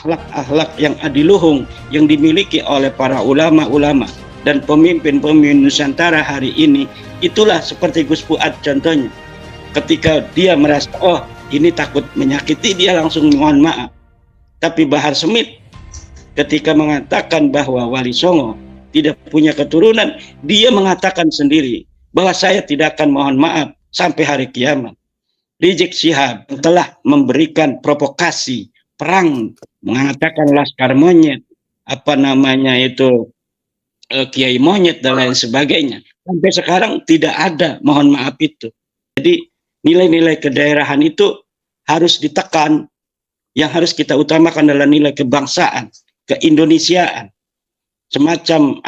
akhlak-akhlak yang adiluhung yang dimiliki oleh para ulama-ulama dan pemimpin-pemimpin Nusantara hari ini, itulah seperti Gus Fuad contohnya. Ketika dia merasa, oh ini takut menyakiti, dia langsung mohon maaf. Tapi Bahar Smith ketika mengatakan bahwa Wali Songo tidak punya keturunan, dia mengatakan sendiri bahwa saya tidak akan mohon maaf sampai hari kiamat. Rizik Syihab telah memberikan provokasi perang, mengatakan laskar monyet, Kiai monyet dan lain sebagainya. Sampai sekarang tidak ada mohon maaf itu. Jadi nilai-nilai kedaerahan itu harus ditekan. Yang harus kita utamakan adalah nilai kebangsaan, keindonesiaan. Semacam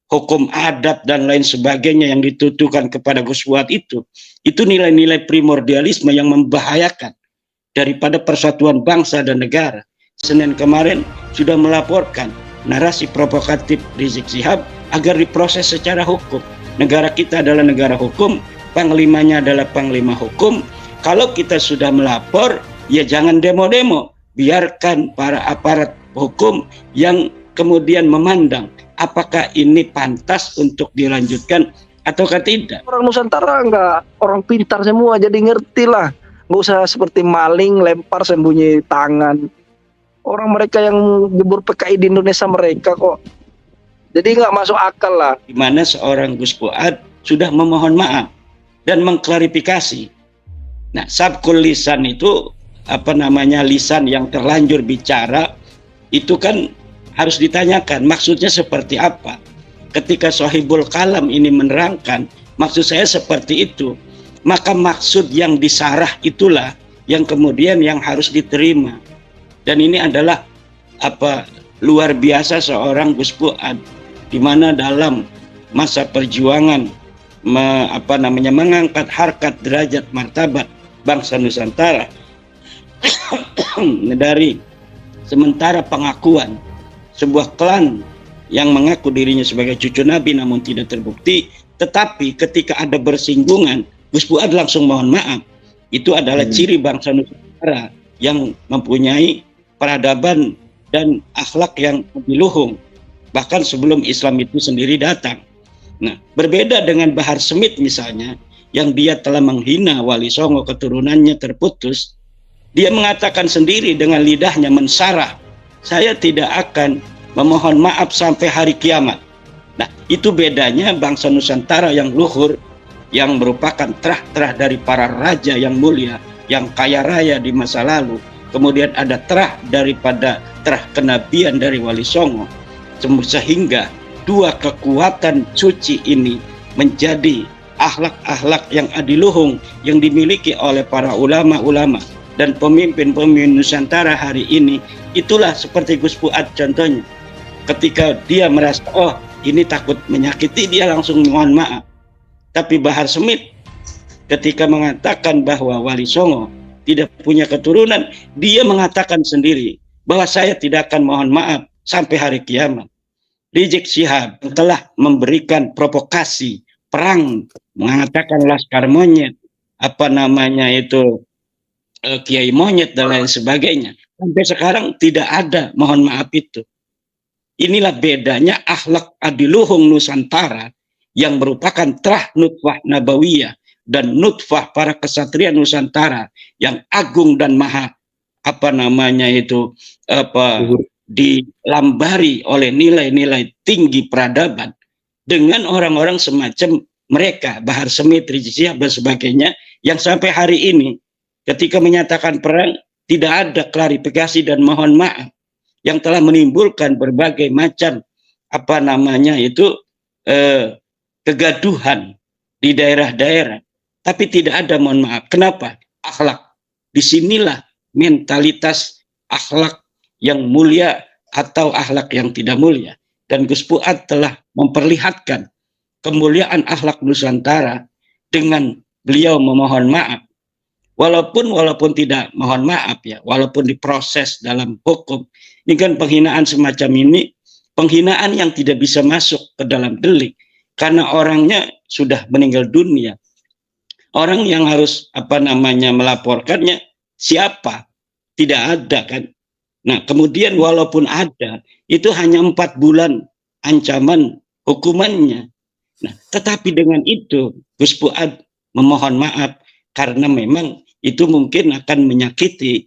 hukum adat dan lain sebagainya yang dituduhkan kepada Gus Fuad itu nilai-nilai primordialisme yang membahayakan daripada persatuan bangsa dan negara. Senin kemarin sudah melaporkan narasi provokatif Rizik Syihab agar diproses secara hukum. Negara kita adalah negara hukum, panglimanya adalah panglima hukum. Kalau kita sudah melapor, ya jangan demo-demo. Biarkan para aparat hukum yang kemudian memandang apakah ini pantas untuk dilanjutkan ataukah tidak. Orang Nusantara enggak orang pintar semua, jadi ngerti lah. Nggak usah seperti maling lempar sembunyi tangan. Orang mereka yang jebur PKI di Indonesia mereka kok. Jadi nggak masuk akal lah. Di mana seorang Gus Fuad sudah memohon maaf dan mengklarifikasi. Nah, sabkul lisan itu lisan yang terlanjur bicara itu kan harus ditanyakan maksudnya seperti apa. Ketika Sohibul Kalam ini menerangkan maksud saya seperti itu, maka maksud yang disarah itulah yang kemudian yang harus diterima. Dan ini adalah luar biasa seorang Gus Fuad, di mana dalam masa perjuangan mengangkat harkat derajat martabat bangsa Nusantara dari sementara pengakuan sebuah klan yang mengaku dirinya sebagai cucu Nabi namun tidak terbukti, tetapi ketika ada bersinggungan Gus Fuad langsung mohon maaf. Itu adalah ciri bangsa Nusantara yang mempunyai peradaban dan akhlak yang diluhung bahkan sebelum Islam itu sendiri datang. Nah, berbeda dengan Bahar Smith misalnya yang dia telah menghina Wali Songo, keturunannya terputus. Dia mengatakan sendiri dengan lidahnya mensarah, saya tidak akan memohon maaf sampai hari kiamat. Nah, itu bedanya bangsa Nusantara yang luhur, yang merupakan terah-terah dari para raja yang mulia, yang kaya raya di masa lalu. Kemudian ada terah daripada terah kenabian dari Wali Songo. Sehingga dua kekuatan suci ini menjadi akhlak-akhlak yang adiluhung yang dimiliki oleh para ulama-ulama dan pemimpin-pemimpin Nusantara hari ini. Itulah seperti Gus Fuad contohnya. Ketika dia merasa, oh ini takut menyakiti, dia langsung mohon maaf. Tapi Bahar Smith ketika mengatakan bahwa Wali Songo tidak punya keturunan, dia mengatakan sendiri bahwa saya tidak akan mohon maaf sampai hari kiamat. Rizik Syihab telah memberikan provokasi perang, mengatakan laskar monyet, Kiai monyet dan lain sebagainya. Sampai sekarang tidak ada mohon maaf itu. Inilah bedanya akhlak adiluhung Nusantara yang merupakan terah nutfah nabawiyah dan nutfah para kesatria Nusantara yang agung dan maha dilambari oleh nilai-nilai tinggi peradaban dengan orang-orang semacam mereka, Bahar Smith, Rizik Syihab dan sebagainya, yang sampai hari ini ketika menyatakan perang tidak ada klarifikasi dan mohon maaf, yang telah menimbulkan berbagai macam kegaduhan di daerah-daerah, tapi tidak ada mohon maaf. Kenapa? Akhlak. Disinilah mentalitas akhlak yang mulia atau akhlak yang tidak mulia. Dan Gus Fuad telah memperlihatkan kemuliaan akhlak Nusantara dengan beliau memohon maaf. Walaupun tidak mohon maaf ya, walaupun diproses dalam hukum. Ini kan penghinaan semacam ini, penghinaan yang tidak bisa masuk ke dalam delik karena orangnya sudah meninggal dunia. Orang yang harus melaporkannya Siapa? Tidak ada kan. Nah, kemudian walaupun ada, itu hanya 4 bulan ancaman hukumannya. Nah, tetapi dengan itu Gus Fuad memohon maaf karena memang itu mungkin akan menyakiti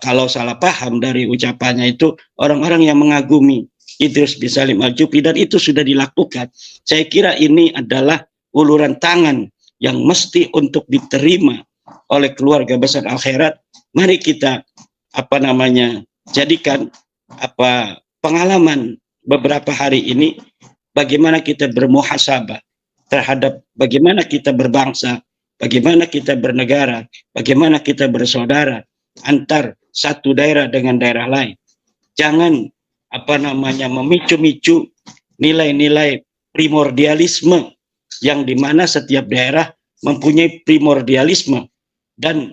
kalau salah paham dari ucapannya itu orang-orang yang mengagumi Idrus bin Salim Al-Jufri, dan itu sudah dilakukan. Saya kira ini adalah uluran tangan yang mesti untuk diterima oleh keluarga besar akhirat. Mari kita jadikan pengalaman beberapa hari ini, bagaimana kita bermuhasabah terhadap bagaimana kita berbangsa, bagaimana kita bernegara, bagaimana kita bersaudara antar satu daerah dengan daerah lain. Jangan memicu-micu nilai-nilai primordialisme yang dimana setiap daerah mempunyai primordialisme, dan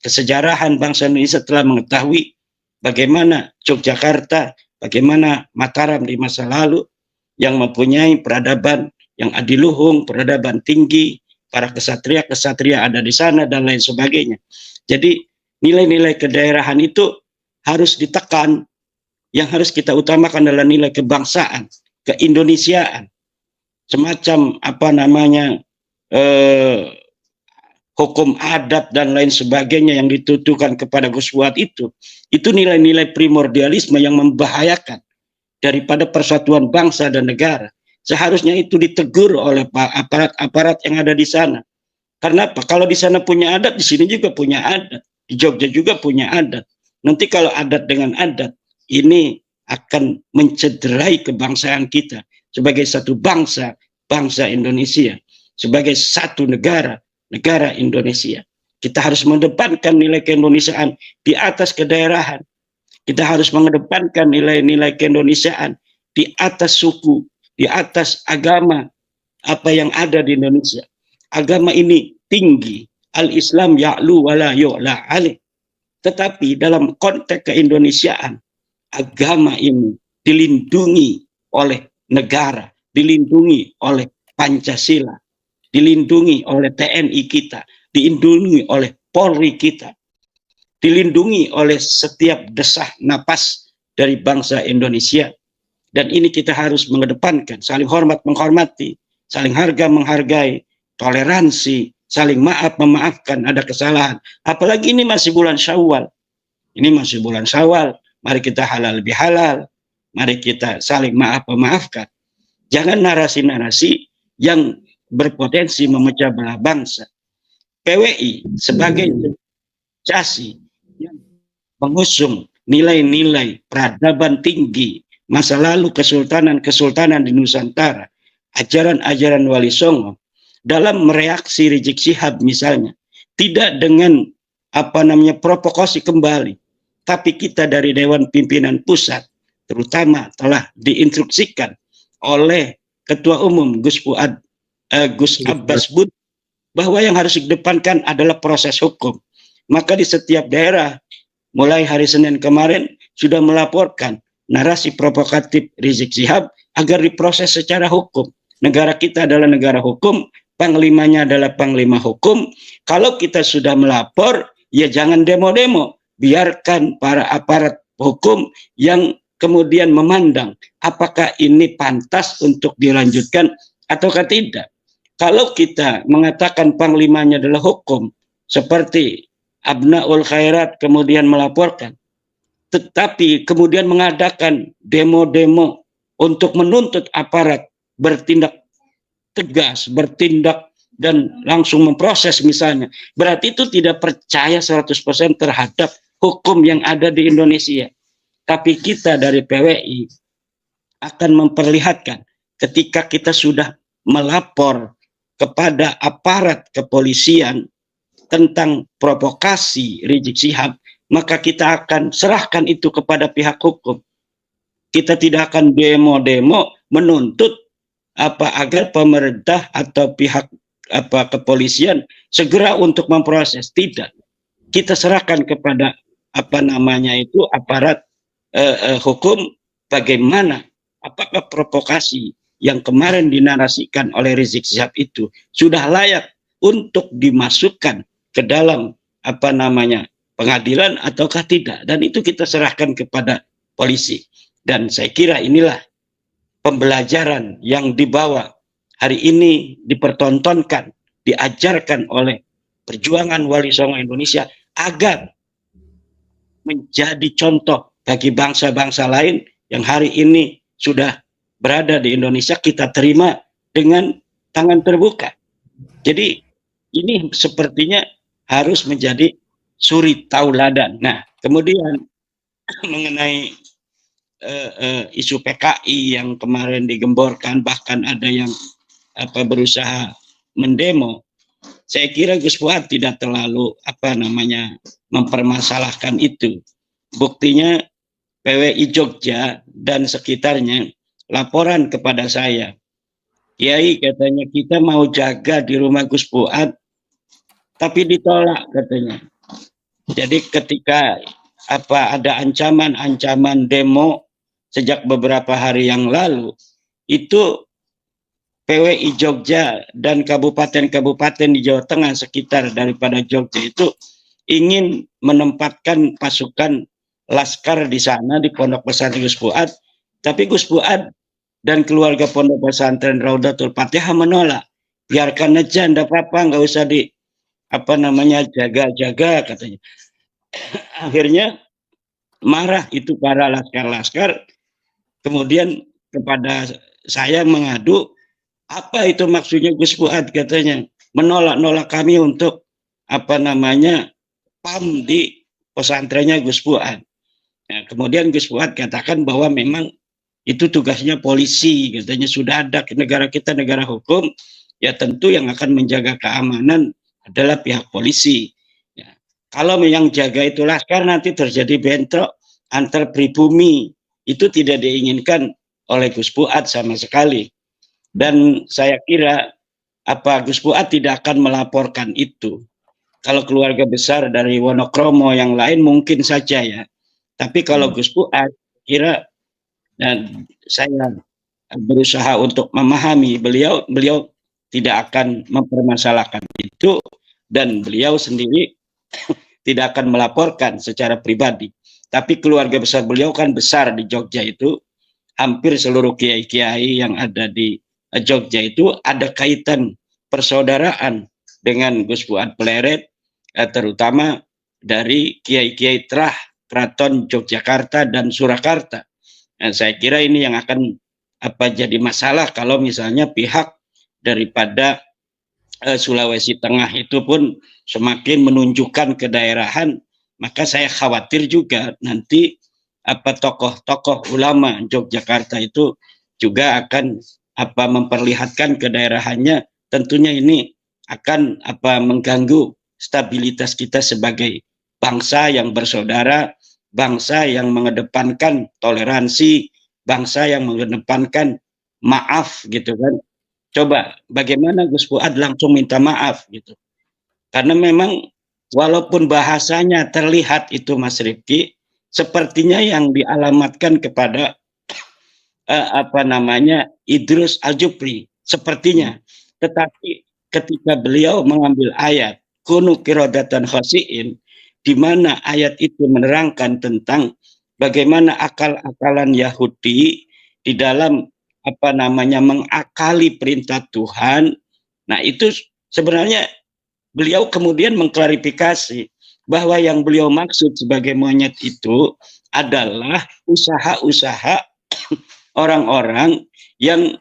kesejarahan bangsa Indonesia telah mengetahui bagaimana Yogyakarta, bagaimana Mataram di masa lalu yang mempunyai peradaban yang adiluhung, peradaban tinggi, para kesatria ada di sana dan lain sebagainya. Jadi nilai-nilai kedaerahan itu harus ditekan. Yang harus kita utamakan adalah nilai kebangsaan, keindonesiaan. Semacam hukum adat dan lain sebagainya yang dituduhkan kepada Gus Fuad itu nilai-nilai primordialisme yang membahayakan daripada persatuan bangsa dan negara. Seharusnya itu ditegur oleh aparat-aparat yang ada di sana. Karena apa? Kalau di sana punya adat, di sini juga punya adat. Di Jogja juga punya adat. Nanti kalau adat dengan adat, ini akan mencederai kebangsaan kita sebagai satu bangsa Indonesia, sebagai satu negara Indonesia. Kita harus mengedepankan nilai keindonesiaan di atas kedaerahan. Kita harus mengedepankan nilai-nilai keindonesiaan di atas suku, di atas agama apa yang ada di Indonesia. Agama ini tinggi, al-Islam ya'lu wa la yu'la alih. Tetapi dalam konteks keindonesiaan, agama ini dilindungi oleh negara, dilindungi oleh Pancasila, dilindungi oleh TNI kita, dilindungi oleh Polri kita, dilindungi oleh setiap desah napas dari bangsa Indonesia. Dan ini kita harus mengedepankan, saling hormat menghormati, saling harga menghargai, toleransi, saling maaf memaafkan ada kesalahan. Apalagi ini masih bulan Syawal. Ini masih bulan Syawal. Mari kita halal bihalal. Mari kita saling maaf memaafkan. Jangan narasi-narasi yang berpotensi memecah belah bangsa. PWI sebagai organisasi yang mengusung nilai-nilai peradaban tinggi, masa lalu kesultanan di Nusantara, ajaran-ajaran Wali Songo, dalam mereaksi Rizik Syihab misalnya, tidak dengan provokasi kembali, tapi kita dari Dewan Pimpinan Pusat terutama telah diinstruksikan oleh Ketua Umum Gus Abbas Bud bahwa yang harus dikedepankan adalah proses hukum. Maka di setiap daerah mulai hari Senin kemarin sudah melaporkan narasi provokatif Rizik Syihab agar diproses secara hukum. Negara kita adalah negara hukum, panglimanya adalah panglima hukum. Kalau kita sudah melapor, ya jangan demo-demo. Biarkan para aparat hukum yang kemudian memandang apakah ini pantas untuk dilanjutkan ataukah tidak. Kalau kita mengatakan panglimanya adalah hukum, seperti Abnaul Khairat kemudian melaporkan, tetapi kemudian mengadakan demo-demo untuk menuntut aparat bertindak tegas, bertindak dan langsung memproses misalnya, berarti itu tidak percaya 100% terhadap hukum yang ada di Indonesia. Tapi kita dari PWI akan memperlihatkan ketika kita sudah melapor kepada aparat kepolisian tentang provokasi Rizik Syihab, maka kita akan serahkan itu kepada pihak hukum. Kita tidak akan demo-demo menuntut agar pemerintah atau pihak kepolisian segera untuk memproses. Tidak. Kita serahkan kepada aparat hukum bagaimana, apakah provokasi yang kemarin dinarasikan oleh Rizik Syihab itu sudah layak untuk dimasukkan ke dalam pengadilan ataukah tidak, dan itu kita serahkan kepada polisi. Dan saya kira inilah pembelajaran yang dibawa hari ini, dipertontonkan, diajarkan oleh perjuangan Wali Songo Indonesia agar menjadi contoh bagi bangsa-bangsa lain yang hari ini sudah berada di Indonesia, kita terima dengan tangan terbuka. Jadi ini sepertinya harus menjadi suri tauladan. Nah, kemudian mengenai isu PKI yang kemarin digemborkan, bahkan ada yang berusaha mendemo, saya kira Gus Fuad tidak terlalu mempermasalahkan itu. Buktinya PWI Jogja dan sekitarnya laporan kepada saya, Kiai, katanya kita mau jaga di rumah Gus Fuad, tapi ditolak katanya. Jadi ketika ada ancaman demo sejak beberapa hari yang lalu, itu PWI Jogja dan kabupaten-kabupaten di Jawa Tengah sekitar daripada Jogja itu ingin menempatkan pasukan laskar di sana di Pondok Pesantren Gus Fuad, tapi Gus Fuad dan keluarga Pondok Pesantren Raudatul Fatihah menolak. Biarkan aja, enggak apa-apa, enggak usah jaga-jaga katanya. Akhirnya marah itu para laskar-laskar, kemudian kepada saya mengadu, apa itu maksudnya Gus Fuad katanya, menolak-nolak kami untuk PAM di pesantrennya Gus Fuad. Nah, kemudian Gus Fuad katakan bahwa memang itu tugasnya polisi, katanya sudah ada negara kita negara hukum, ya tentu yang akan menjaga keamanan adalah pihak polisi. Ya, kalau yang jaga itu laskar, nanti terjadi bentrok antar pribumi, itu tidak diinginkan oleh Gus Fuad sama sekali. Dan saya kira Gus Fuad tidak akan melaporkan itu. Kalau keluarga besar dari Wonokromo yang lain mungkin saja ya. Tapi kalau Gus Fuad, kira dan saya berusaha untuk memahami beliau tidak akan mempermasalahkan itu, dan beliau sendiri tidak akan melaporkan secara pribadi. Tapi keluarga besar beliau kan besar di Jogja itu, hampir seluruh kiai-kiai yang ada di Jogja itu ada kaitan persaudaraan dengan Gus Fuad Pleret, terutama dari kiai-kiai terah Keraton Yogyakarta dan Surakarta. Nah, saya kira ini yang akan jadi masalah kalau misalnya pihak daripada Sulawesi Tengah itu pun semakin menunjukkan kedaerahan, maka saya khawatir juga nanti tokoh-tokoh ulama Yogyakarta itu juga akan memperlihatkan kedaerahannya. Tentunya ini akan mengganggu stabilitas kita sebagai bangsa yang bersaudara, bangsa yang mengedepankan toleransi, bangsa yang mengedepankan maaf gitu kan. Coba bagaimana Gus Fuad langsung minta maaf gitu. Karena memang walaupun bahasanya terlihat itu Mas Rifki, sepertinya yang dialamatkan kepada Idrus Al-Jupri sepertinya. Tetapi ketika beliau mengambil ayat kunu qiradatan khasiin, di mana ayat itu menerangkan tentang bagaimana akal-akalan Yahudi di dalam mengakali perintah Tuhan. Nah, itu sebenarnya beliau kemudian mengklarifikasi bahwa yang beliau maksud sebagai monyet itu adalah usaha-usaha orang-orang yang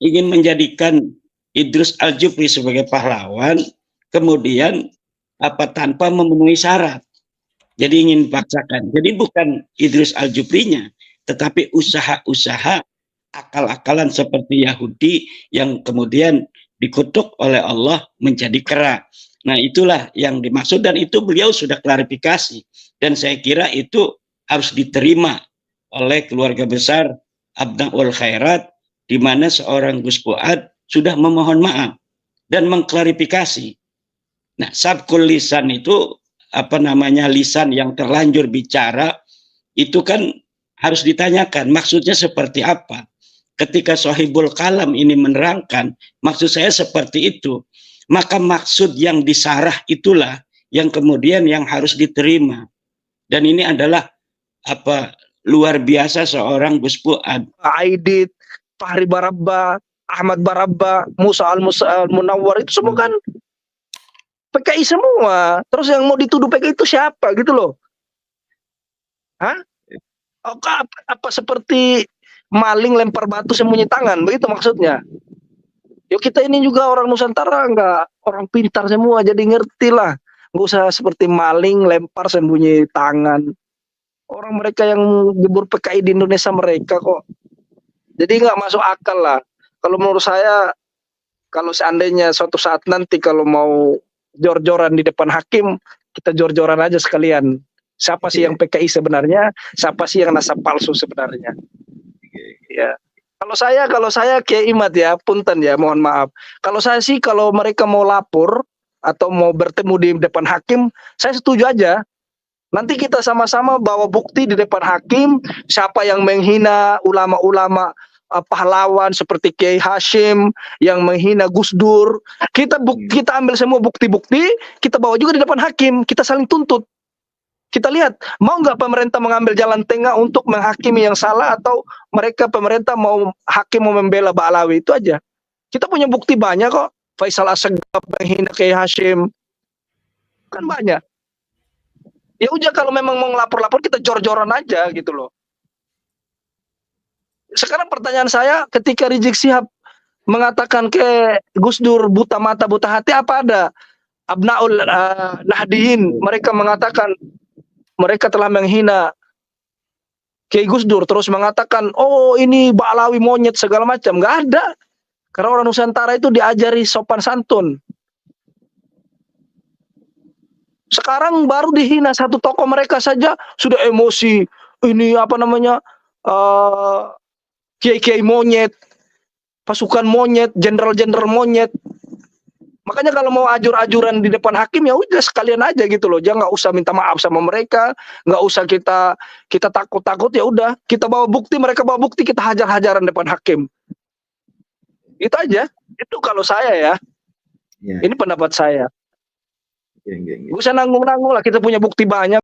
ingin menjadikan Idrus Al-Jupri sebagai pahlawan, kemudian tanpa memenuhi syarat. Jadi ingin dipaksakan. Jadi bukan Idrus Al-Juprinya, tetapi usaha-usaha akal-akalan seperti Yahudi yang kemudian dikutuk oleh Allah menjadi kera. Nah, itulah yang dimaksud, dan itu beliau sudah klarifikasi. Dan saya kira itu harus diterima oleh keluarga besar Abnaul Khairat, di mana seorang Gus Fuad sudah memohon maaf dan mengklarifikasi. Nah, sabkul lisan itu lisan yang terlanjur bicara, itu kan harus ditanyakan maksudnya seperti apa. Ketika Sohibul Kalam ini menerangkan maksud saya seperti itu, maka maksud yang disarah itulah yang kemudian yang harus diterima. Dan ini adalah luar biasa seorang Gus Fuad. Aidit, Fahri Barabba, Ahmad Barabba, Musa Al-Munawwar itu semua kan PKI semua. Terus yang mau dituduh PKI itu siapa gitu loh? Hah? Apa seperti maling lempar batu sembunyi tangan, begitu maksudnya? Yuk kita ini juga orang Nusantara, enggak orang pintar semua, jadi ngerti lah. Nggak usah seperti maling lempar sembunyi tangan. Orang mereka yang jebur PKI di Indonesia mereka kok. Jadi nggak masuk akal lah. Kalau menurut saya, kalau seandainya suatu saat nanti kalau mau jor-joran di depan hakim, kita jor-joran aja sekalian. Siapa sih yang PKI sebenarnya? Siapa sih yang nasab palsu sebenarnya? Ya. Kalau saya Kiai Imad ya, punten ya, mohon maaf. Kalau saya sih kalau mereka mau lapor atau mau bertemu di depan hakim, saya setuju aja. Nanti kita sama-sama bawa bukti di depan hakim, siapa yang menghina ulama-ulama pahlawan seperti Kiai Hashim, yang menghina Gus Dur. Kita ambil semua bukti-bukti, kita bawa juga di depan hakim, kita saling tuntut. Kita lihat, mau nggak pemerintah mengambil jalan tengah untuk menghakimi yang salah, atau pemerintah mau membela Ba'alawi, itu aja. Kita punya bukti banyak kok. Faisal Assegaf menghina Kiai Hashim, kan banyak. Ya udah, kalau memang mau ngelapor-lapor, kita jor-joran aja gitu loh. Sekarang pertanyaan saya, ketika Rizik Syihab mengatakan ke Gus Dur buta mata buta hati, apa ada Abnaul Nahdiyin mereka mengatakan mereka telah menghina Kiai Gus Dur, terus mengatakan, oh ini Ba'alawi monyet segala macam? Nggak ada. Karena orang Nusantara itu diajari sopan santun. Sekarang baru dihina satu tokoh mereka saja sudah emosi. Ini kiai-kiai monyet, pasukan monyet, jenderal-jenderal monyet. Makanya kalau mau ajur-ajuran di depan hakim, ya udah sekalian aja gitu loh. Jangan, nggak usah minta maaf sama mereka, nggak usah kita takut-takut. Ya udah, kita bawa bukti, mereka bawa bukti, kita hajar-hajaran depan hakim. Itu aja. Itu kalau saya ya. Ini pendapat saya. Gak usah nanggung-nanggung lah, kita punya bukti banyak.